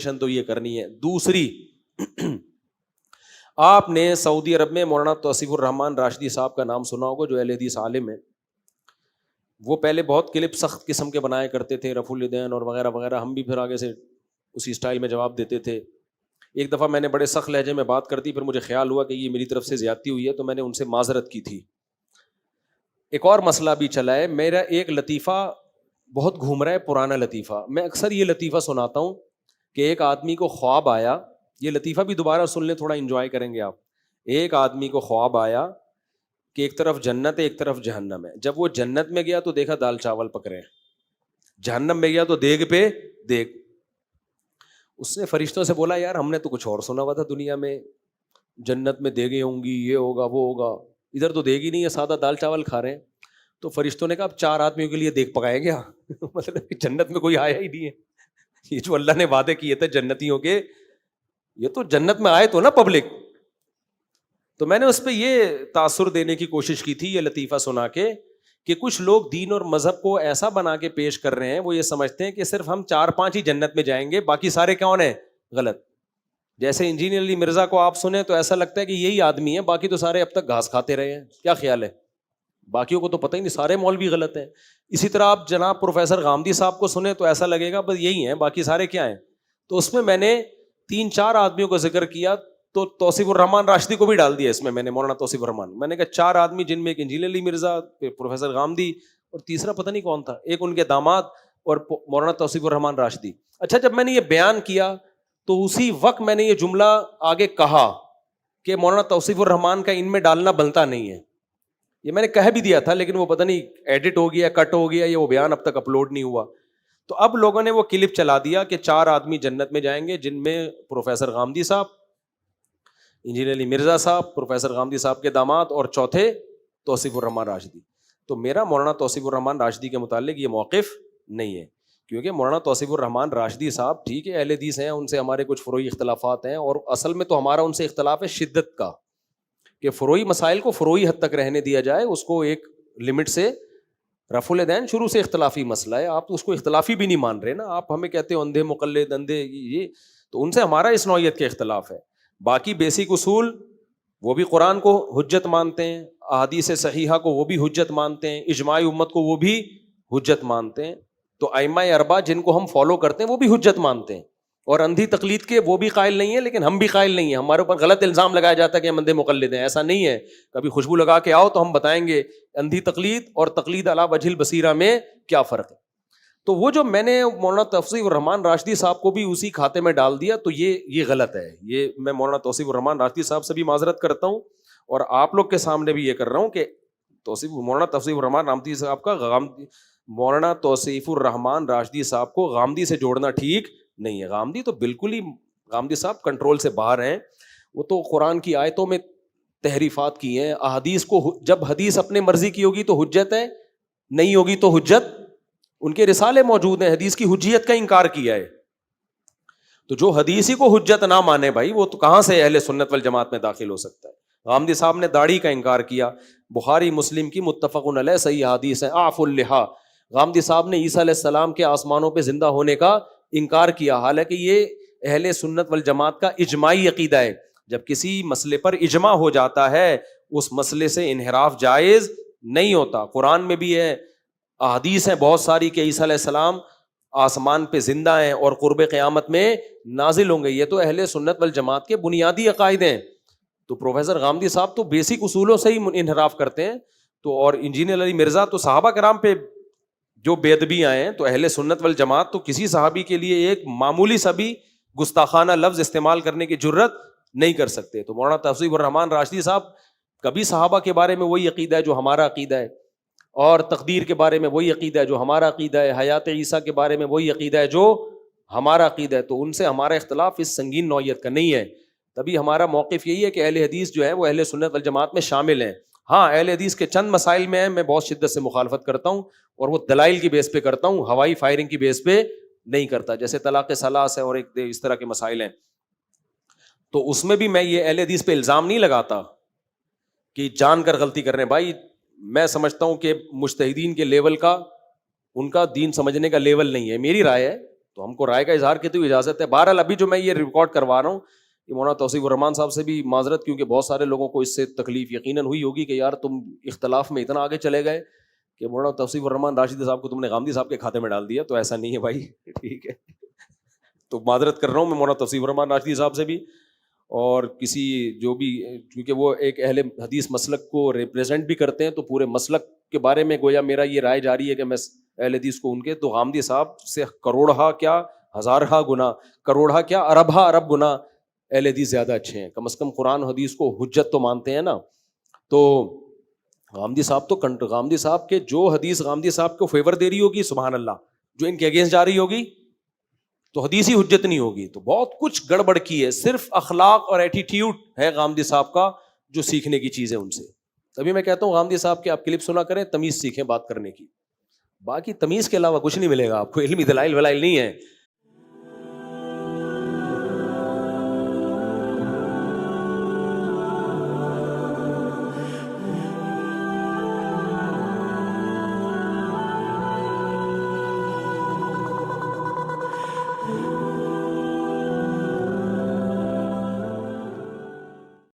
تو یہ کرنی ہے. دوسری, آپ نے سعودی عرب میں مولانا توصیف الرحمان راشدی صاحب کا نام سنا ہوگا, جو اہل حدیث عالم ہیں. وہ پہلے بہت کلپ سخت قسم کے بنایا کرتے تھے, رفع الیدین اور وغیرہ وغیرہ. ہم بھی پھر آگے سے اسی اسٹائل میں جواب دیتے تھے. ایک دفعہ میں نے بڑے سخت لہجے میں بات کر دی, پھر مجھے خیال ہوا کہ یہ میری طرف سے زیادتی ہوئی ہے, تو میں نے ان سے معذرت کی تھی. ایک اور مسئلہ بھی چلا ہے. میرا ایک لطیفہ بہت گھوم رہا ہے, پرانا لطیفہ. میں اکثر یہ لطیفہ سناتا ہوں کہ ایک آدمی کو خواب آیا, یہ لطیفہ بھی دوبارہ سن لیں, تھوڑا انجوائے کریں گے آپ. ایک آدمی کو خواب آیا کہ ایک طرف جنت ہے, ایک طرف جہنم ہے. جب وہ جنت میں گیا تو دیکھا دال چاول پک رہے ہیں, جہنم میں گیا تو دیگ پہ دیگ. اس نے فرشتوں سے بولا, یار ہم نے تو کچھ اور سنا ہوا تھا دنیا میں, جنت میں دیگیں ہوں گی, یہ ہوگا وہ ہوگا, ادھر تو دیگ ہی نہیں ہے, سادہ دال چاول کھا رہے ہیں. تو فرشتوں نے کہا, اب 4 آدمیوں کے لیے دیگ پکائے گیا. مطلب جنت میں کوئی آیا ہی نہیں ہے. یہ جو اللہ نے وعدے کیے تھے جنتیوں کے, یہ تو جنت میں آئے تو نا پبلک. تو میں نے اس پہ یہ تاثر دینے کی کوشش کی تھی یہ لطیفہ سنا کے, کہ کچھ لوگ دین اور مذہب کو ایسا بنا کے پیش کر رہے ہیں, وہ یہ سمجھتے ہیں کہ صرف ہم 4-5 ہی جنت میں جائیں گے, باقی سارے کون ہیں, غلط. جیسے انجینئر علی مرزا کو آپ سنیں تو ایسا لگتا ہے کہ یہی آدمی ہے, باقی تو سارے اب تک گھاس کھاتے رہے ہیں. کیا خیال ہے, باقیوں کو تو پتہ ہی نہیں, سارے مولوی غلط ہیں. اسی طرح آپ جناب پروفیسر غامدی صاحب کو سنیں تو ایسا لگے گا بس یہی ہیں, باقی سارے کیا ہیں. تو اس میں نے 3-4 آدمیوں کو ذکر کیا, تو توصیف الرحمان راشدی کو بھی ڈال دیا اس میں نے, مولانا توصیف الرحمان. میں نے کہا 4 آدمی, جن میں ایک انجینئر علی مرزا, پروفیسر غامدی, اور تیسرا پتہ نہیں کون تھا, ایک ان کے داماد, اور مولانا توصیف الرحمان راشدی. اچھا, جب میں نے یہ بیان کیا تو اسی وقت میں نے یہ جملہ آگے کہا کہ مولانا توصیف الرحمان کا ان میں ڈالنا بنتا نہیں ہے. یہ میں نے کہہ بھی دیا تھا, لیکن وہ پتہ نہیں ایڈٹ ہو گیا, کٹ ہو گیا, یہ وہ بیان اب تک اپلوڈ نہیں ہوا. تو اب لوگوں نے وہ کلپ چلا دیا کہ 4 آدمی جنت میں جائیں گے, جن میں پروفیسر غامدی صاحب, انجینئر علی مرزا صاحب, پروفیسر غامدی صاحب کے داماد, اور چوتھے توصیف الرحمان راشدی. تو میرا مولانا توصیف الرحمان راشدی کے متعلق یہ موقف نہیں ہے, کیونکہ مولانا توصیف الرحمان راشدی صاحب ٹھیک ہے اہل حدیث ہیں, ان سے ہمارے کچھ فروعی اختلافات ہیں, اور اصل میں تو ہمارا ان سے اختلاف ہے شدت کا, کہ فروعی مسائل کو فروعی حد تک رہنے دیا جائے, اس کو ایک لمٹ سے. رفع الیدین شروع سے اختلافی مسئلہ ہے, آپ تو اس کو اختلافی بھی نہیں مان رہے نا, آپ ہمیں کہتے ہو اندھے مقلد, اندھے یہ, تو ان سے ہمارا اس نوعیت کے اختلاف ہے. باقی بیسک اصول وہ بھی قرآن کو حجت مانتے ہیں, احادیث صحیحہ کو وہ بھی حجت مانتے ہیں, اجماع امت کو وہ بھی حجت مانتے ہیں. تو ائمہ اربعہ جن کو ہم فالو کرتے ہیں وہ بھی حجت مانتے ہیں, اور اندھی تقلید کے وہ بھی قائل نہیں ہے, لیکن ہم بھی قائل نہیں ہیں. ہمارے اوپر غلط الزام لگایا جاتا ہے کہ ہم اندھے مقلد ہیں, ایسا نہیں ہے. کبھی خوشبو لگا کے آؤ تو ہم بتائیں گے اندھی تقلید اور تقلید علی وجہ البصیرہ میں کیا فرق ہے. تو وہ جو میں نے مولانا توصیف الرحمان راشدی صاحب کو بھی اسی کھاتے میں ڈال دیا, تو یہ غلط ہے. یہ میں مولانا توصیف الرحمان راشدی صاحب سے بھی معذرت کرتا ہوں, اور آپ لوگ کے سامنے بھی یہ کر رہا ہوں کہ مولانا توصیف الرحمان راشدی صاحب کا مولانا توصیف الرحمان راشدی صاحب کو غامدی سے جوڑنا ٹھیک نہیں ہے. غامدی تو بالکل ہی, غامدی صاحب کنٹرول سے باہر ہیں. وہ تو قرآن کی آیتوں میں تحریفات کی ہیں. احادیث کو جب حدیث اپنے مرضی کی ہوگی تو حجت ہے, نہیں ہوگی تو حجت. ان کے رسالے موجود ہیں, حدیث کی حجیت کا انکار کیا ہے. تو جو حدیث ہی کو حجت نہ مانے بھائی, وہ تو کہاں سے اہل سنت والجماعت میں داخل ہو سکتا ہے. غامدی صاحب نے داڑھی کا انکار کیا, بخاری مسلم کی متفق علیہ صحیح حدیث ہے, اعفوا اللحیٰ. غامدی صاحب نے عیسیٰ علیہ السلام کے آسمانوں پہ زندہ ہونے کا انکار کیا, حالانکہ یہ اہل سنت والجماعت کا اجماعی عقیدہ ہے. جب کسی مسئلے پر اجماع ہو جاتا ہے, اس مسئلے سے انحراف جائز نہیں ہوتا. قرآن میں بھی ہے, احادیث ہیں بہت ساری کہ عیسیٰ علیہ السلام آسمان پہ زندہ ہیں اور قرب قیامت میں نازل ہوں گے. یہ تو اہل سنت والجماعت کے بنیادی عقائد ہیں. تو پروفیسر غامدی صاحب تو بیسک اصولوں سے ہی انحراف کرتے ہیں. تو اور انجینئر علی مرزا تو صحابہ کرام پہ جو بے ادبی آئے ہیں, تو اہل سنت والجماعت تو کسی صحابی کے لیے ایک معمولی سا بھی گستاخانہ لفظ استعمال کرنے کی جرت نہیں کر سکتے. تو مولانا توصیف الرحمان راشدی صاحب کبھی صحابہ کے بارے میں وہی عقیدہ ہے جو ہمارا عقیدہ ہے, اور تقدیر کے بارے میں وہی عقیدہ ہے جو ہمارا عقیدہ ہے, حیات عیسیٰ کے بارے میں وہی عقیدہ ہے جو ہمارا عقیدہ ہے. تو ان سے ہمارا اختلاف اس سنگین نوعیت کا نہیں ہے. تبھی ہمارا موقف یہی ہے کہ اہل حدیث جو ہے وہ اہل سنت والجماعت میں شامل ہیں. ہاں, اہل حدیث کے چند مسائل میں ہیں, میں بہت شدت سے مخالفت کرتا ہوں, اور وہ دلائل کی بیس پہ کرتا ہوں, ہوائی فائرنگ کی بیس پہ نہیں کرتا. جیسے طلاق ثلاث ہے اور ایک اس طرح کے مسائل ہیں, تو اس میں بھی میں یہ اہل حدیث پہ الزام نہیں لگاتا کہ جان کر غلطی کر رہے ہیں. بھائی میں سمجھتا ہوں کہ مجتہدین کے لیول کا, ان کا دین سمجھنے کا لیول نہیں ہے, میری رائے ہے. تو ہم کو رائے کا اظہار کی تو اجازت ہے. بہرحال ابھی جو میں یہ ریکارڈ کروا رہا ہوں یہ مولانا توصیف الرحمان صاحب سے بھی معذرت, کیونکہ بہت سارے لوگوں کو اس سے تکلیف یقیناً ہوئی ہوگی کہ یار تم اختلاف میں اتنا آگے چلے گئے کہ مولانا توصیف الرحمان راشدی صاحب کو تم نے غامدی صاحب کے کھاتے میں ڈال دیا. تو ایسا نہیں ہے بھائی, ٹھیک ہے. تو معذرت کر رہا ہوں میں مولانا توصیف الرحمان راشدی صاحب سے بھی, اور کسی جو بھی, کیونکہ وہ ایک اہل حدیث مسلک کو ریپریزنٹ بھی کرتے ہیں, تو پورے مسلک کے بارے میں گویا میرا یہ رائے جاری ہے کہ میں اہل حدیث کو ان کے, تو غامدی صاحب سے کروڑہا کیا ہزارہا گنا, کروڑہا کیا اربہا ارب گنا اہل حدیث زیادہ اچھے ہیں. کم از کم قرآن و حدیث کو حجت تو مانتے ہیں نا. تو غامدی صاحب تو غامدی صاحب کے جو حدیث غامدی صاحب کو فیور دے رہی ہوگی سبحان اللہ, جو ان کے اگینسٹ جا رہی ہوگی تو حدیث ہی حجت نہیں ہوگی. تو بہت کچھ گڑبڑ کی ہے, صرف اخلاق اور ایٹیٹیوڈ ہے غامدی صاحب کا جو سیکھنے کی چیز ہے ان سے. تبھی میں کہتا ہوں غامدی صاحب کے آپ کلپ سنا کریں, تمیز سیکھیں بات کرنے کی, باقی تمیز کے علاوہ کچھ نہیں ملے گا آپ کو, علمی دلائل ولائل نہیں ہے.